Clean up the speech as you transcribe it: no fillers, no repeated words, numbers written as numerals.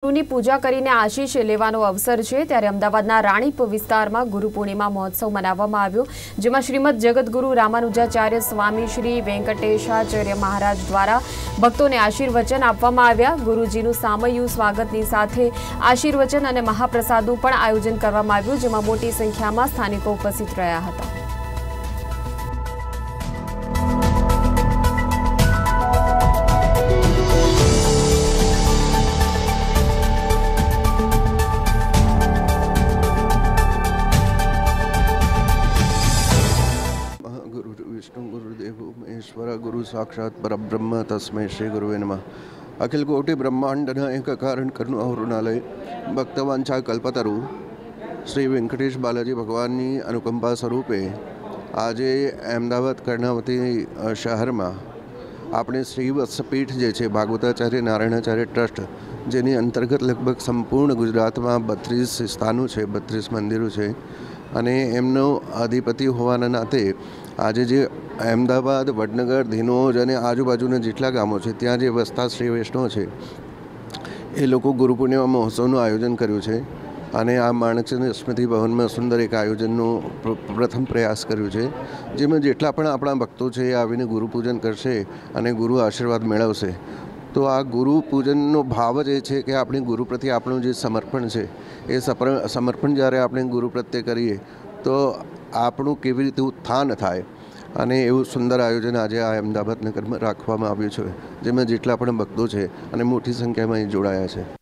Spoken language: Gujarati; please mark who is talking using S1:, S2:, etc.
S1: ગુરુની પૂજા કરીને આશીષ લેવાનો અવસર છે ત્યારે અમદાવાદના રાણીપ વિસ્તારમાં ગુરુ પૂર્ણિમા મહોત્સવ મનાવવામાં આવ્યો જેમાં શ્રીમદ જગતગુરુ રામાનુજાચાર્ય સ્વામી શ્રી વેંકટેશાચાર્ય મહારાજ દ્વારા ભક્તોને આશીર્વચન આપવામાં આવ્યા। ગુરુજીનું સામયિક સ્વાગતની સાથે આશીર્વચન અને મહાપ્રસાદનું પણ આયોજન કરવામાં આવ્યું જેમાં મોટી સંખ્યામાં સ્થાનિકો ઉપસ્થિત રહ્યા હતા।
S2: विष्णु गुरुदेव महेश्वर गुरु साक्षात परब्रह्म तस्मै श्री गुरुवे नमः। अखिल कोटि ब्रह्मांड नायक कारण करुणालय भक्तवांछा कल्पतरु श्री वेंकटेश बालाजी भगवान की अनुकंपा स्वरूपे आज अहमदाबाद कर्णावती शहर में अपने श्री वत्सपीठ जे छे भागवताचार्य नारायणाचार्य ट्रस्ट जेनी अंतर्गत लगभग संपूर्ण गुजरात में 32 स्थानों है, 32 मंदिरों है અને એમનો અધિપતિ હોવાના નાતે આજે જે અહેમદાબાદ વડનગર ધીનોજ અને આજુબાજુના જેટલા ગામો છે ત્યાં જે વસતા શ્રી વૈષ્ણવ છે એ લોકો ગુરુ પૂર્ણિમા મહોત્સવનું આયોજન કર્યું છે અને આ માણકચંદ સ્મૃતિ ભવનમાં સુંદર એક આયોજનનો પ્રથમ પ્રયાસ કર્યો છે જેમાં જેટલા પણ આપણા ભક્તો છે એ આવીને ગુરુ પૂજન કરશે અને ગુરુ આશીર્વાદ મેળવશે। तो आ गुरु पूजन भाव जे कि अपने गुरु प्रत्ये आपणुं जे समर्पण है ए समर्पण ज्यारे आपणे गुरु प्रत्ये करीए तो आपणुं केवी रीते उत्थान थाय अने एवुं सुंदर आयोजन आज आ अमदावाद नगर में राखवामां आव्युं छे जेमां जेटला पण भक्तो छे अने मोटी संख्या में जोड़ाया है।